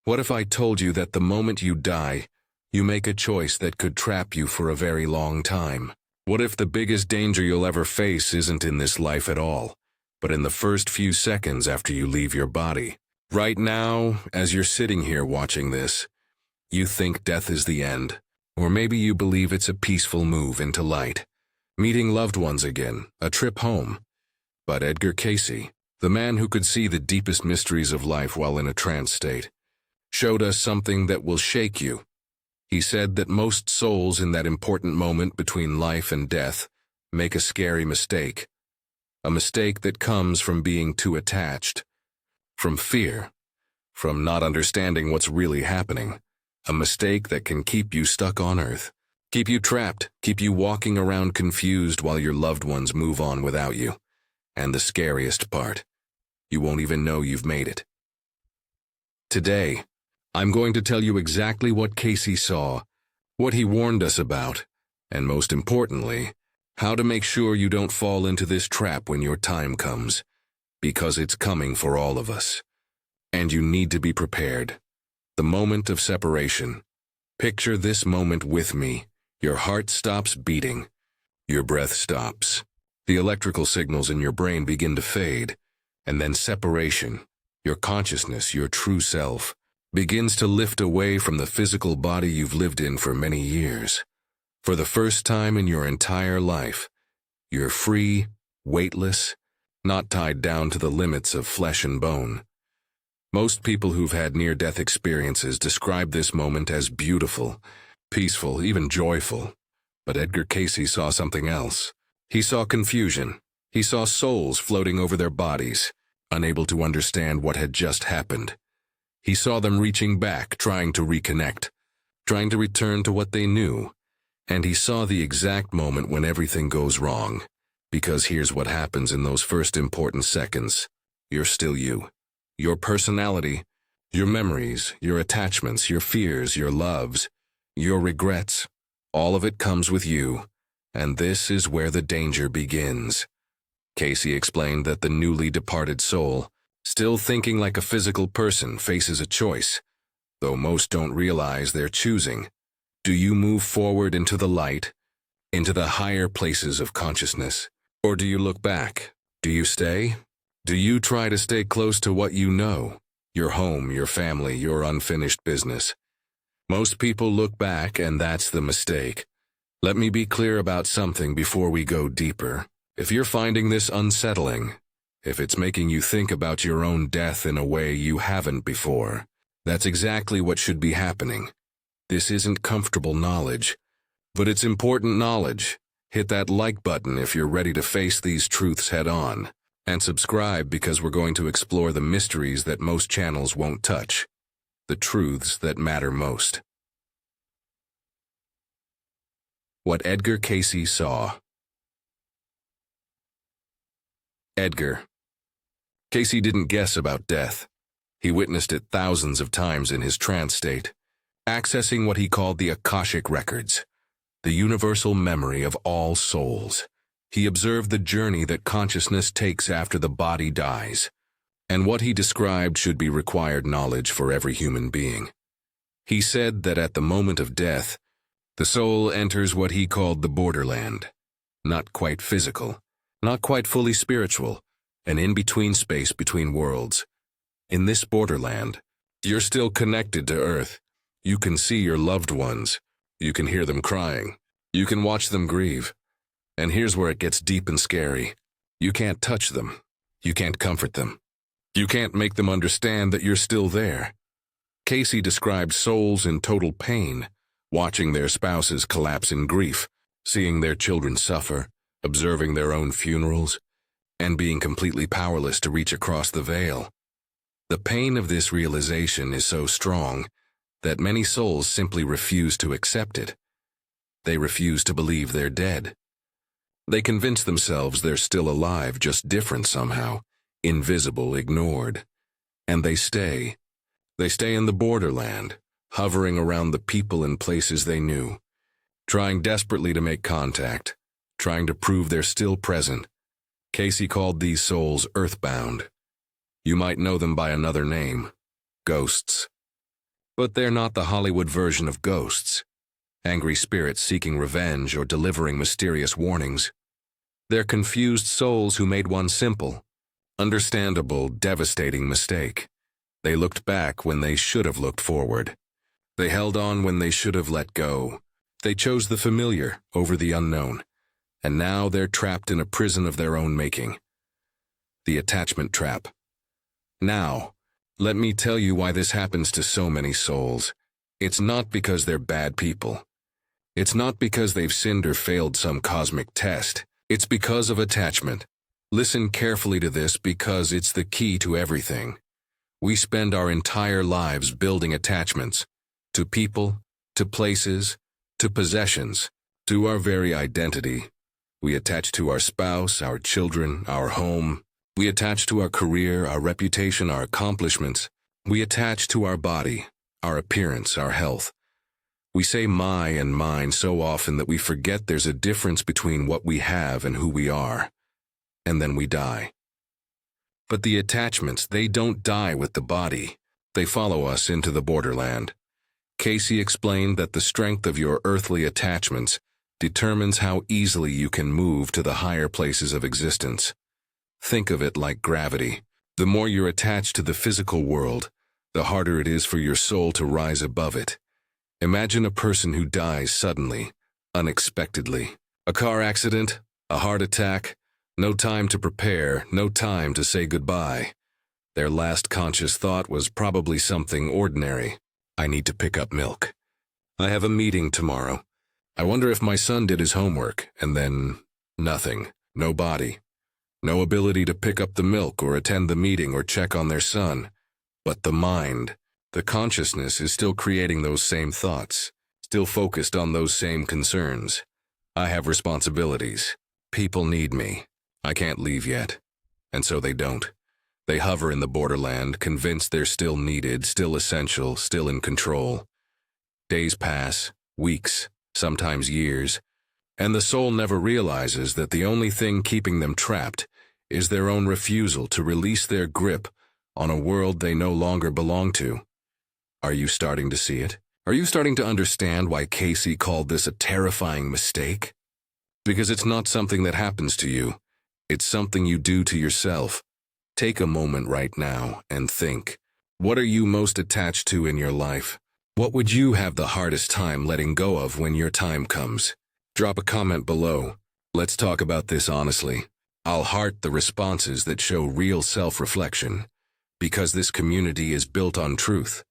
What if I told you that the moment you die, you make a choice that could trap you for a very long time? What if the biggest danger you'll ever face isn't in this life at all, but in the first few seconds after you leave your body? Right now, as you're sitting here watching this, you think death is the end, or maybe you believe it's a peaceful move into light, meeting loved ones again, a trip home. But Edgar Cayce, the man who could see the deepest mysteries of life while in a trance state, showed us something that will shake you. He said that most souls in that important moment between life and death make a scary mistake. A mistake that comes from being too attached, from fear, from not understanding what's really happening. A mistake that can keep you stuck on Earth, keep you trapped, keep you walking around confused while your loved ones move on without you. And the scariest part, you won't even know you've made it. Today, I'm going to tell you exactly what Cayce saw, what he warned us about, and most importantly, how to make sure you don't fall into this trap when your time comes, because it's coming for all of us. And you need to be prepared. The moment of separation. Picture this moment with me. Your heart stops beating. Your breath stops. The electrical signals in your brain begin to fade. And then separation, your consciousness, your true self, begins to lift away from the physical body you've lived in for many years. For the first time in your entire life, you're free, weightless, not tied down to the limits of flesh and bone. Most people who've had near-death experiences describe this moment as beautiful, peaceful, even joyful. But Edgar Cayce saw something else. He saw confusion. He saw souls floating over their bodies, unable to understand what had just happened. He saw them reaching back, trying to reconnect, trying to return to what they knew. And he saw the exact moment when everything goes wrong. Because here's what happens in those first important seconds. You're still you. Your personality, your memories, your attachments, your fears, your loves, your regrets, all of it comes with you. And this is where the danger begins. Cayce explained that the newly departed soul, still thinking like a physical person, faces a choice, though most don't realize they're choosing. Do you move forward into the light, into the higher places of consciousness? Or do you look back? Do you stay? Do you try to stay close to what you know, your home, your family, your unfinished business? Most people look back, and that's the mistake. Let me be clear about something before we go deeper. If you're finding this unsettling, if it's making you think about your own death in a way you haven't before, that's exactly what should be happening. This isn't comfortable knowledge, but it's important knowledge. Hit that like button if you're ready to face these truths head on. And subscribe because we're going to explore the mysteries that most channels won't touch, the truths that matter most. What Edgar Cayce saw. Edgar Cayce didn't guess about death. He witnessed it thousands of times in his trance state, accessing what he called the Akashic Records, the universal memory of all souls. He observed the journey that consciousness takes after the body dies, and what he described should be required knowledge for every human being. He said that at the moment of death, the soul enters what he called the borderland, not quite physical, not quite fully spiritual, an in-between space between worlds. In this borderland, you're still connected to Earth. You can see your loved ones. You can hear them crying. You can watch them grieve. And here's where it gets deep and scary. You can't touch them. You can't comfort them. You can't make them understand that you're still there. Cayce described souls in total pain, watching their spouses collapse in grief, seeing their children suffer, observing their own funerals, and being completely powerless to reach across the veil. The pain of this realization is so strong that many souls simply refuse to accept it. They refuse to believe they're dead. They convince themselves they're still alive, just different somehow, invisible, ignored. And they stay. They stay in the borderland, hovering around the people and places they knew, trying desperately to make contact, trying to prove they're still present. Cayce called these souls Earthbound. You might know them by another name, ghosts. But they're not the Hollywood version of ghosts, angry spirits seeking revenge or delivering mysterious warnings. They're confused souls who made one simple, understandable, devastating mistake. They looked back when they should have looked forward. They held on when they should have let go. They chose the familiar over the unknown, and now they're trapped in a prison of their own making. The attachment trap. Now, let me tell you why this happens to so many souls. It's not because they're bad people. It's not because they've sinned or failed some cosmic test. It's because of attachment. Listen carefully to this because it's the key to everything. We spend our entire lives building attachments to people, to places, to possessions, to our very identity. We attach to our spouse, our children, our home. We attach to our career, our reputation, our accomplishments. We attach to our body, our appearance, our health. We say my and mine so often that we forget there's a difference between what we have and who we are. And then we die. But the attachments, they don't die with the body. They follow us into the borderland. Cayce explained that the strength of your earthly attachments determines how easily you can move to the higher places of existence. Think of it like gravity. The more you're attached to the physical world, the harder it is for your soul to rise above it. Imagine a person who dies suddenly, unexpectedly. A car accident, a heart attack, no time to prepare, no time to say goodbye. Their last conscious thought was probably something ordinary. I need to pick up milk. I have a meeting tomorrow. I wonder if my son did his homework, and then nothing, no body. No ability to pick up the milk or attend the meeting or check on their son. But the mind, the consciousness is still creating those same thoughts, still focused on those same concerns. I have responsibilities. People need me. I can't leave yet. And so they don't. They hover in the borderland, convinced they're still needed, still essential, still in control. Days pass, weeks, sometimes years, and the soul never realizes that the only thing keeping them trapped is their own refusal to release their grip on a world they no longer belong to. Are you starting to see it? Are you starting to understand why Cayce called this a terrifying mistake? Because it's not something that happens to you. It's something you do to yourself. Take a moment right now and think. What are you most attached to in your life? What would you have the hardest time letting go of when your time comes? Drop a comment below. Let's talk about this honestly. I'll heart the responses that show real self-reflection, because this community is built on truth,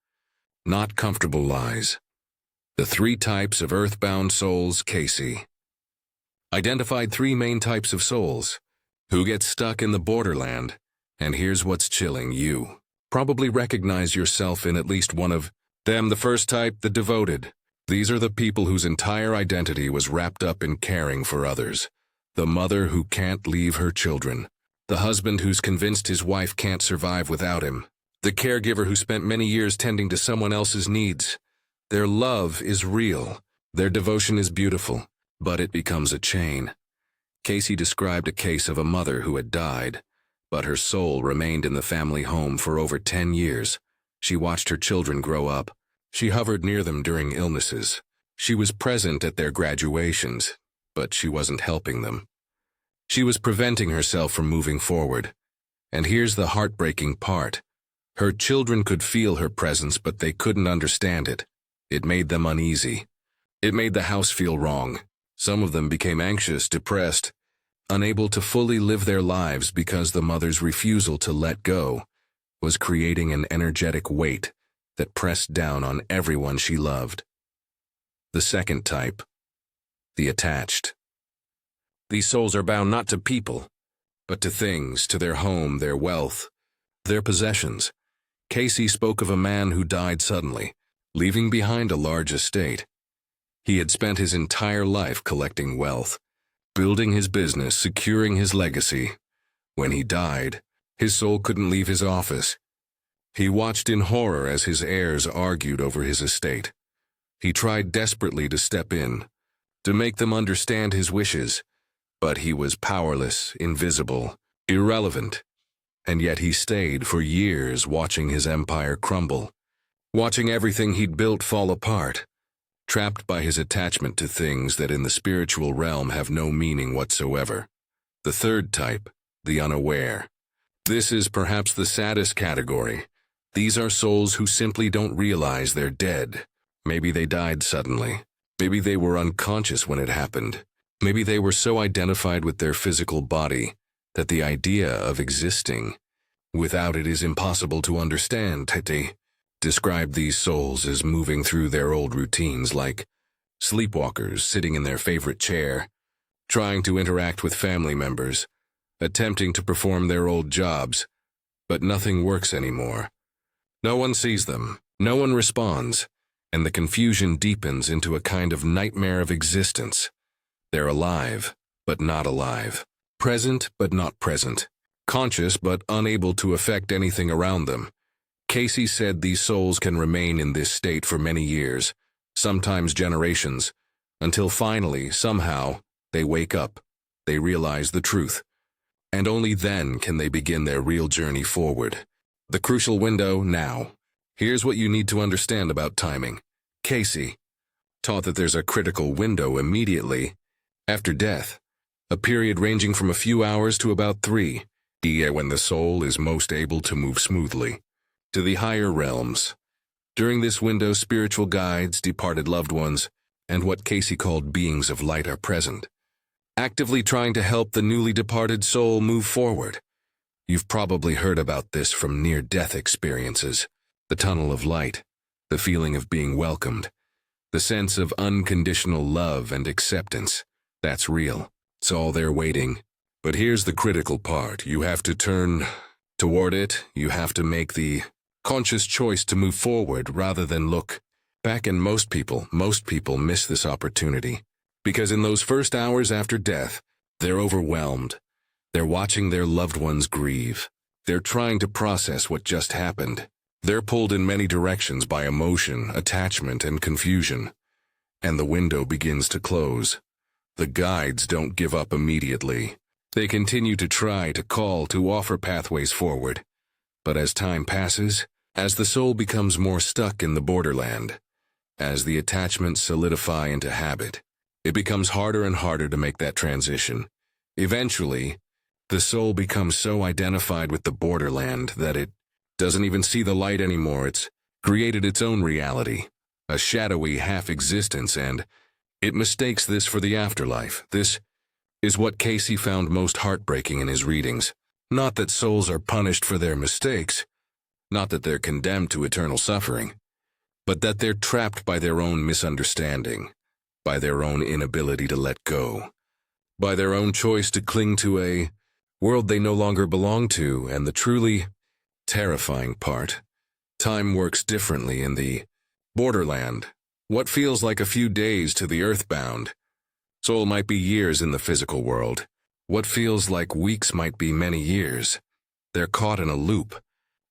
not comfortable lies. The 3 types of earthbound souls. Cayce identified 3 main types of souls who get stuck in the borderland, and here's what's chilling. You probably recognize yourself in at least one of them. The first type, the devoted. These are the people whose entire identity was wrapped up in caring for others. The mother who can't leave her children. The husband who's convinced his wife can't survive without him. The caregiver who spent many years tending to someone else's needs. Their love is real. Their devotion is beautiful, but it becomes a chain. Cayce described a case of a mother who had died, but her soul remained in the family home for over 10 years. She watched her children grow up. She hovered near them during illnesses. She was present at their graduations, but she wasn't helping them. She was preventing herself from moving forward. And here's the heartbreaking part. Her children could feel her presence, but they couldn't understand it. It made them uneasy. It made the house feel wrong. Some of them became anxious, depressed, unable to fully live their lives because the mother's refusal to let go was creating an energetic weight that pressed down on everyone she loved. The second type, the attached. These souls are bound not to people, but to things, to their home, their wealth, their possessions. Cayce spoke of a man who died suddenly, leaving behind a large estate. He had spent his entire life collecting wealth, building his business, securing his legacy. When he died, his soul couldn't leave his office. He watched in horror as his heirs argued over his estate. He tried desperately to step in, to make them understand his wishes, but he was powerless, invisible, irrelevant. And yet he stayed for years watching his empire crumble. watching everything he'd built fall apart, trapped by his attachment to things that in the spiritual realm have no meaning whatsoever. The third type, the unaware. This is perhaps the saddest category. These are souls who simply don't realize they're dead. Maybe they died suddenly. Maybe they were unconscious when it happened. Maybe they were so identified with their physical body that the idea of existing without it is impossible to understand. They describe these souls as moving through their old routines like sleepwalkers sitting in their favorite chair, trying to interact with family members, attempting to perform their old jobs, but nothing works anymore. No one sees them, no one responds, and the confusion deepens into a kind of nightmare of existence. They're alive, but not alive. Present, but not present. Conscious, but unable to affect anything around them. Cayce said these souls can remain in this state for many years, sometimes generations, until finally, somehow, they wake up. They realize the truth. And only then can they begin their real journey forward. The crucial window, now. Here's what you need to understand about timing. Cayce taught that there's a critical window immediately after death, a period ranging from a few hours to about 3, when the soul is most able to move smoothly to the higher realms. During this window, spiritual guides, departed loved ones, and what Cayce called beings of light are present, actively trying to help the newly departed soul move forward. You've probably heard about this from near-death experiences, the tunnel of light, the feeling of being welcomed, the sense of unconditional love and acceptance. That's real. It's all there waiting. But here's the critical part. You have to turn toward it. You have to make the conscious choice to move forward rather than look back. And most people miss this opportunity. Because in those first hours after death, they're overwhelmed. They're watching their loved ones grieve. They're trying to process what just happened. They're pulled in many directions by emotion, attachment, and confusion. And the window begins to close. The guides don't give up immediately. They continue to try, to call, to offer pathways forward. But as time passes, as the soul becomes more stuck in the borderland, as the attachments solidify into habit, it becomes harder and harder to make that transition. Eventually, the soul becomes so identified with the borderland that it doesn't even see the light anymore. It's created its own reality, a shadowy half-existence, and it mistakes this for the afterlife. This is what Cayce found most heartbreaking in his readings. Not that souls are punished for their mistakes, not that they're condemned to eternal suffering, but that they're trapped by their own misunderstanding, by their own inability to let go, by their own choice to cling to a world they no longer belong to. And the truly terrifying part, time works differently in the borderland. What feels like a few days to the earthbound soul might be years in the physical world. What feels like weeks might be many years. They're caught in a loop,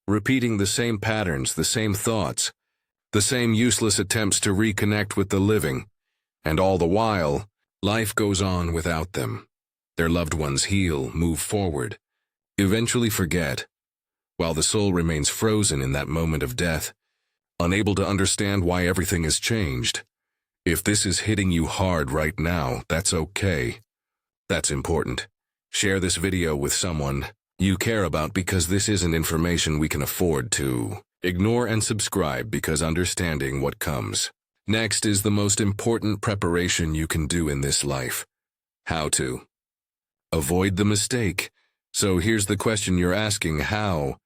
repeating the same patterns, the same thoughts, the same useless attempts to reconnect with the living. And all the while, life goes on without them. Their loved ones heal, move forward, eventually forget, while the soul remains frozen in that moment of death, unable to understand why everything has changed. If this is hitting you hard right now, that's okay. That's important. Share this video with someone you care about, because this isn't information we can afford to ignore, and subscribe because understanding what comes next is the most important preparation you can do in this life. How to avoid the mistake. So here's the question you're asking: how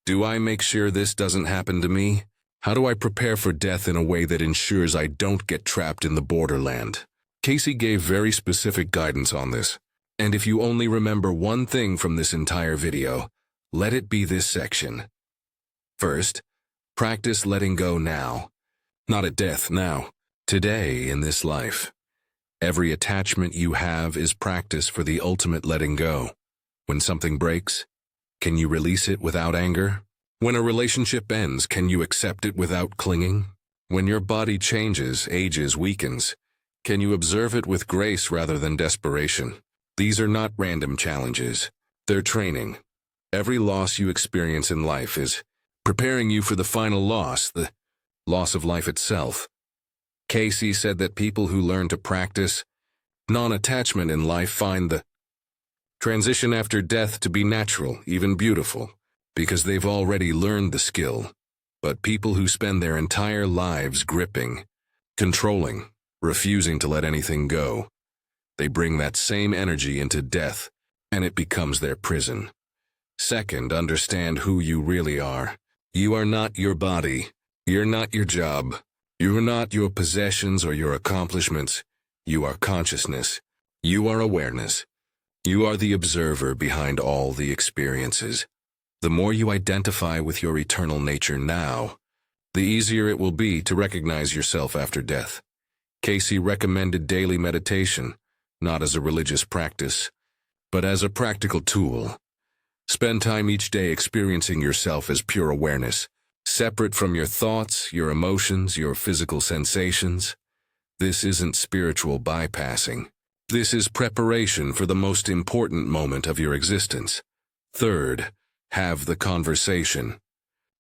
do I make sure this doesn't happen to me? How do I prepare for death in a way that ensures I don't get trapped in the borderland? Cayce gave very specific guidance on this. And if you only remember one thing from this entire video, let it be this section. First, practice letting go now. Not at death, now. Today, in this life. Every attachment you have is practice for the ultimate letting go. When something breaks, can you release it without anger? When a relationship ends, can you accept it without clinging? When your body changes, ages, weakens, can you observe it with grace rather than desperation? These are not random challenges. They're training. Every loss you experience in life is preparing you for the final loss, the loss of life itself. Cayce said that people who learn to practice non-attachment in life find the transition after death to be natural, even beautiful, because they've already learned the skill. But people who spend their entire lives gripping, controlling, refusing to let anything go, they bring that same energy into death, and it becomes their prison. Second, understand who you really are. You are not your body. You're not your job. You're not your possessions or your accomplishments. You are consciousness. You are awareness. You are the observer behind all the experiences. The more you identify with your eternal nature now, the easier it will be to recognize yourself after death. Cayce recommended daily meditation, not as a religious practice, but as a practical tool. Spend time each day experiencing yourself as pure awareness, separate from your thoughts, your emotions, your physical sensations. This isn't spiritual bypassing. This is preparation for the most important moment of your existence. Third, have the conversation.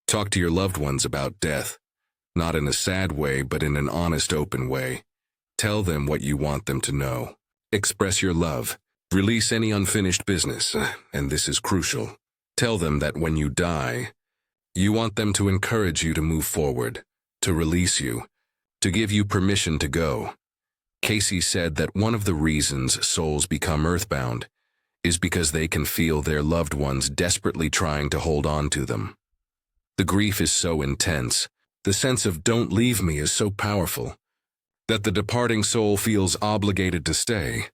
Talk to your loved ones about death, not in a sad way, but in an honest, open way. Tell them what you want them to know. Express your love. Release any unfinished business, and this is crucial. Tell them that when you die, you want them to encourage you to move forward, to release you, to give you permission to go. Cayce said that one of the reasons souls become earthbound is because they can feel their loved ones desperately trying to hold on to them. The grief is so intense, the sense of "don't leave me" is so powerful, that the departing soul feels obligated to stay.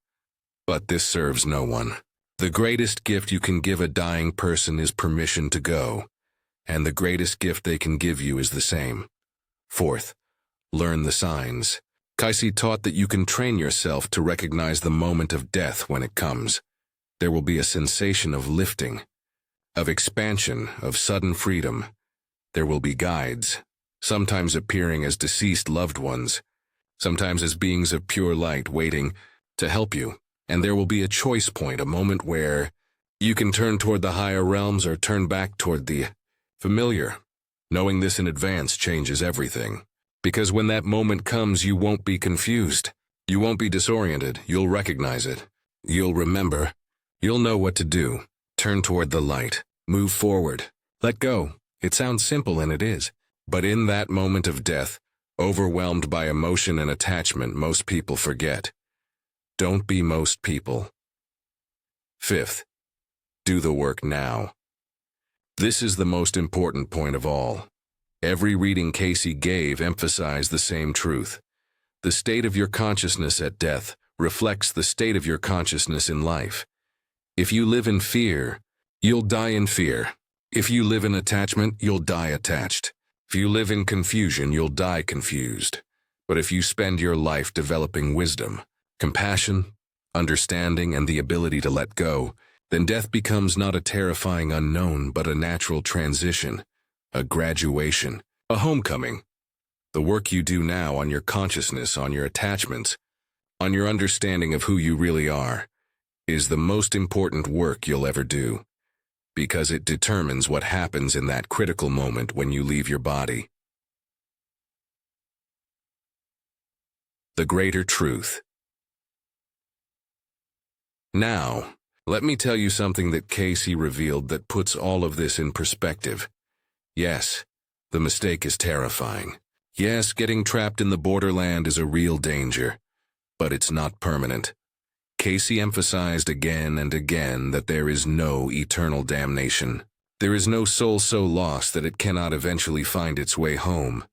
But this serves no one. The greatest gift you can give a dying person is permission to go, and the greatest gift they can give you is the same. Fourth, learn the signs. Cayce taught that you can train yourself to recognize the moment of death when it comes. There will be a sensation of lifting, of expansion, of sudden freedom. There will be guides, sometimes appearing as deceased loved ones, sometimes as beings of pure light waiting to help you. And there will be a choice point, a moment where you can turn toward the higher realms or turn back toward the familiar. Knowing this in advance changes everything. Because when that moment comes, you won't be confused. You won't be disoriented. You'll recognize it. You'll remember. You'll know what to do. Turn toward the light. Move forward. Let go. It sounds simple, and it is. But in that moment of death, overwhelmed by emotion and attachment, most people forget. Don't be most people. Fifth, do the work now. This is the most important point of all. Every reading Cayce gave emphasized the same truth. The state of your consciousness at death reflects the state of your consciousness in life. If you live in fear, you'll die in fear. If you live in attachment, you'll die attached. If you live in confusion, you'll die confused. But if you spend your life developing wisdom, compassion, understanding, and the ability to let go, then death becomes not a terrifying unknown, but a natural transition, a graduation, a homecoming. The work you do now on your consciousness, on your attachments, on your understanding of who you really are, is the most important work you'll ever do, because it determines what happens in that critical moment when you leave your body. The greater truth. Now, let me tell you something that Cayce revealed that puts all of this in perspective. Yes, the mistake is terrifying. Yes, getting trapped in the borderland is a real danger, but it's not permanent. Cayce emphasized again and again that there is no eternal damnation. There is no soul so lost that it cannot eventually find its way home.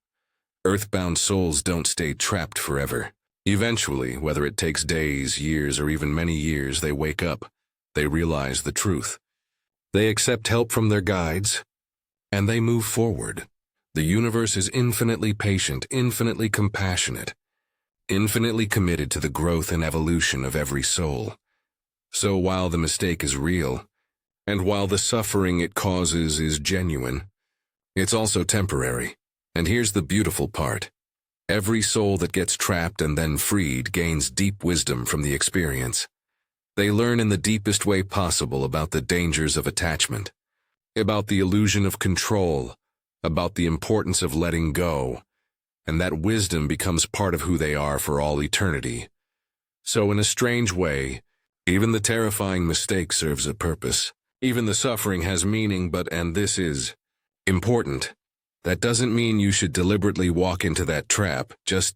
Earthbound souls don't stay trapped forever. Eventually, whether it takes days, years, or even many years, they wake up. They realize the truth. They accept help from their guides, and they move forward. The universe is infinitely patient, infinitely compassionate, infinitely committed to the growth and evolution of every soul. So while the mistake is real, and while the suffering it causes is genuine, it's also temporary. And here's the beautiful part. Every soul that gets trapped and then freed gains deep wisdom from the experience. They learn in the deepest way possible about the dangers of attachment, about the illusion of control, about the importance of letting go, and that wisdom becomes part of who they are for all eternity. So in a strange way, even the terrifying mistake serves a purpose. Even the suffering has meaning, and this is important. That doesn't mean you should deliberately walk into that trap. Just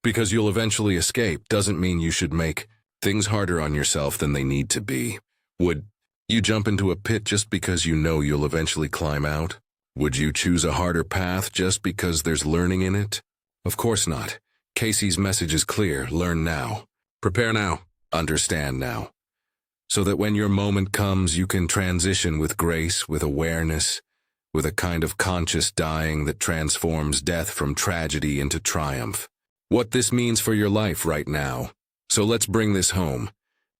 because you'll eventually escape doesn't mean you should make things harder on yourself than they need to be. Would you jump into a pit just because you know you'll eventually climb out? Would you choose a harder path just because there's learning in it? Of course not. Cayce's message is clear: learn now. Prepare now. Understand now. So that when your moment comes, you can transition with grace, with awareness, with a kind of conscious dying that transforms death from tragedy into triumph. What this means for your life right now. So let's bring this home.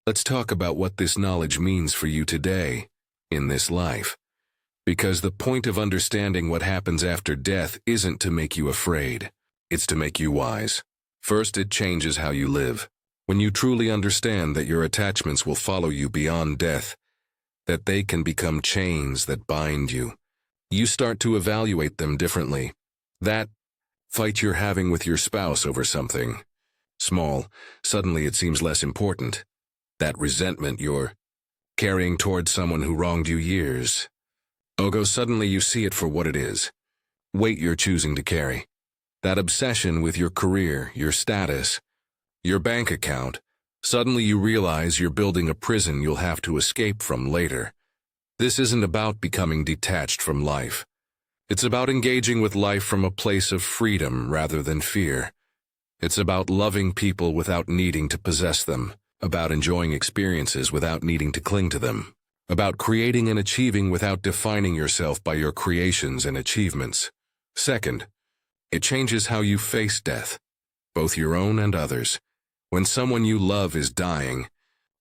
Let's talk about what this knowledge means for you today, in this life. Because the point of understanding what happens after death isn't to make you afraid. It's to make you wise. First, it changes how you live. When you truly understand that your attachments will follow you beyond death, that they can become chains that bind you, you start to evaluate them differently. That fight you're having with your spouse over something small, suddenly it seems less important. That resentment you're carrying towards someone who wronged you years ago, suddenly you see it for what it is. Weight you're choosing to carry. That obsession with your career, your status, your bank account, suddenly you realize you're building a prison you'll have to escape from later. This isn't about becoming detached from life. It's about engaging with life from a place of freedom rather than fear. It's about loving people without needing to possess them, about enjoying experiences without needing to cling to them, about creating and achieving without defining yourself by your creations and achievements. Second, it changes how you face death, both your own and others. When someone you love is dying,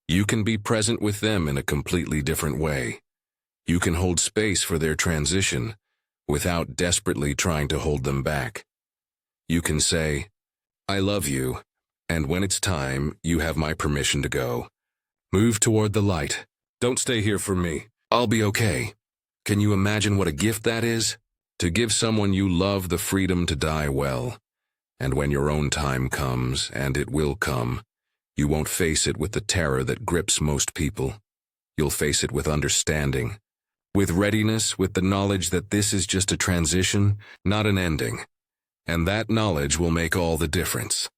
you can be present with them in a completely different way. You can hold space for their transition without desperately trying to hold them back. You can say, "I love you, and when it's time, you have my permission to go. Move toward the light. Don't stay here for me. I'll be okay." Can you imagine what a gift that is? To give someone you love the freedom to die well. And when your own time comes, and it will come, you won't face it with the terror that grips most people. You'll face it with understanding, with readiness, with the knowledge that this is just a transition, not an ending. And that knowledge will make all the difference.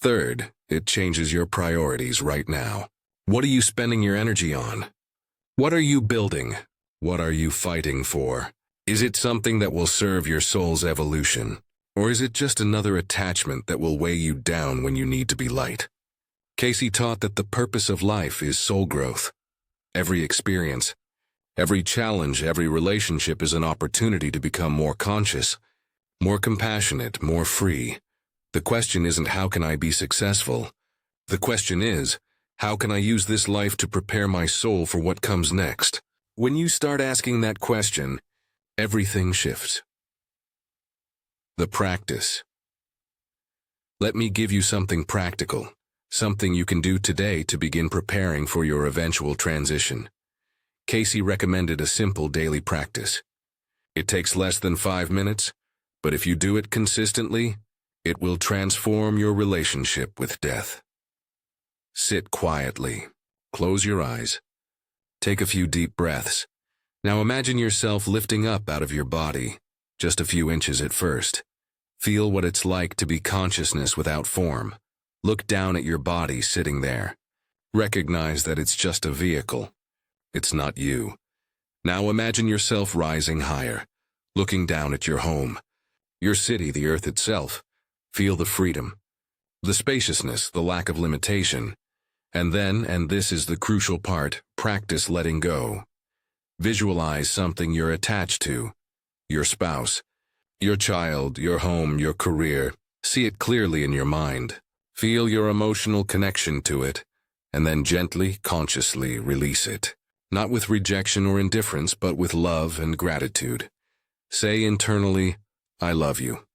Third, it changes your priorities right now. What are you spending your energy on? What are you building? What are you fighting for? Is it something that will serve your soul's evolution? Or is it just another attachment that will weigh you down when you need to be light? Cayce taught that the purpose of life is soul growth. Every experience, every challenge, every relationship is an opportunity to become more conscious, more compassionate, more free. The question isn't how can I be successful? The question is, how can I use this life to prepare my soul for what comes next? When you start asking that question, everything shifts. The practice. Let me give you something practical, something you can do today to begin preparing for your eventual transition. Cayce recommended a simple daily practice. It takes less than 5 minutes, but if you do it consistently, it will transform your relationship with death. Sit quietly. Close your eyes. Take a few deep breaths. Now imagine yourself lifting up out of your body, just a few inches at first. Feel what it's like to be consciousness without form. Look down at your body sitting there. Recognize that it's just a vehicle. It's not you. Now imagine yourself rising higher, looking down at your home, your city, the earth itself. Feel the freedom, the spaciousness, the lack of limitation. And then, and this is the crucial part, practice letting go. Visualize something you're attached to, your spouse, your child, your home, your career. See it clearly in your mind. Feel your emotional connection to it, and then gently, consciously release it. Not with rejection or indifference, but with love and gratitude. Say internally, "I love you.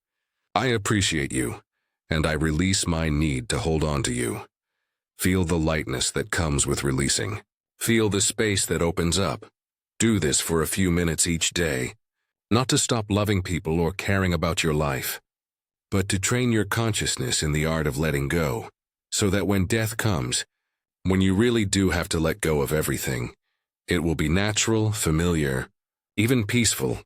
I appreciate you, and I release my need to hold on to you." Feel the lightness that comes with releasing. Feel the space that opens up. Do this for a few minutes each day, not to stop loving people or caring about your life, but to train your consciousness in the art of letting go, so that when death comes, when you really do have to let go of everything, it will be natural, familiar, even peaceful.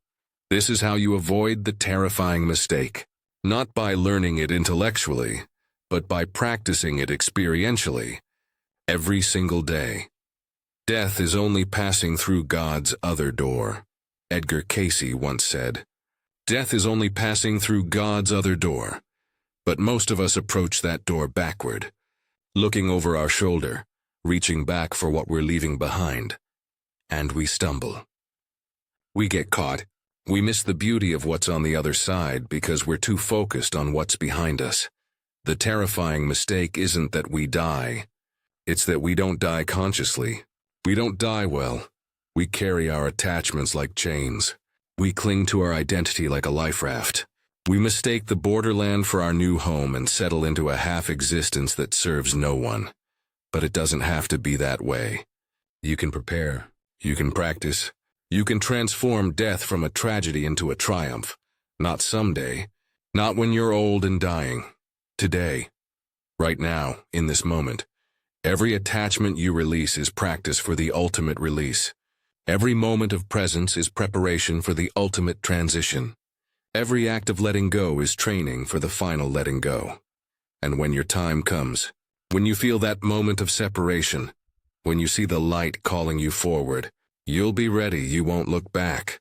This is how you avoid the terrifying mistake, not by learning it intellectually, but by practicing it experientially, every single day. Death is only passing through God's other door, Edgar Cayce once said. Death is only passing through God's other door, but most of us approach that door backward, looking over our shoulder, reaching back for what we're leaving behind, and we stumble. We get caught. We miss the beauty of what's on the other side because we're too focused on what's behind us. The terrifying mistake isn't that we die. It's that we don't die consciously. We don't die well. We carry our attachments like chains. We cling to our identity like a life raft. We mistake the borderland for our new home and settle into a half-existence that serves no one. But it doesn't have to be that way. You can prepare. You can practice. You can transform death from a tragedy into a triumph. Not someday. Not when you're old and dying. Today. Right now, in this moment. Every attachment you release is practice for the ultimate release. Every moment of presence is preparation for the ultimate transition. Every act of letting go is training for the final letting go. And when your time comes, when you feel that moment of separation, when you see the light calling you forward, you'll be ready. You won't look back.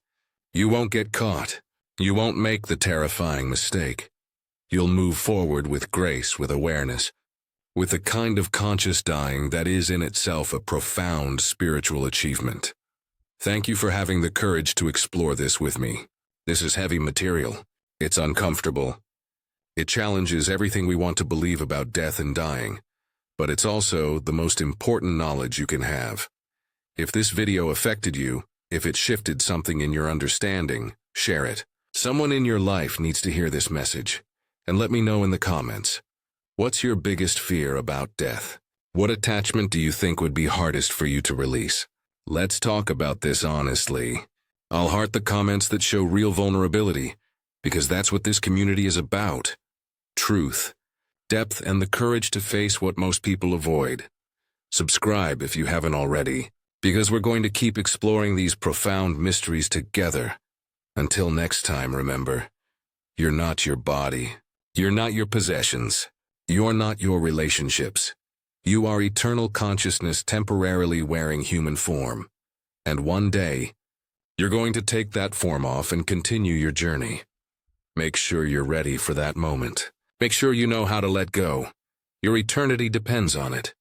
You won't get caught. You won't make the terrifying mistake. You'll move forward with grace, with awareness, with the kind of conscious dying that is in itself a profound spiritual achievement. Thank you for having the courage to explore this with me. This is heavy material. It's uncomfortable. It challenges everything we want to believe about death and dying, but it's also the most important knowledge you can have. If this video affected you, if it shifted something in your understanding, share it. Someone in your life needs to hear this message. And let me know in the comments. What's your biggest fear about death? What attachment do you think would be hardest for you to release? Let's talk about this honestly. I'll heart the comments that show real vulnerability, because that's what this community is about. Truth, depth, and the courage to face what most people avoid. Subscribe if you haven't already, because we're going to keep exploring these profound mysteries together. Until next time, remember, you're not your body. You're not your possessions. You're not your relationships. You are eternal consciousness temporarily wearing human form. And one day, you're going to take that form off and continue your journey. Make sure you're ready for that moment. Make sure you know how to let go. Your eternity depends on it.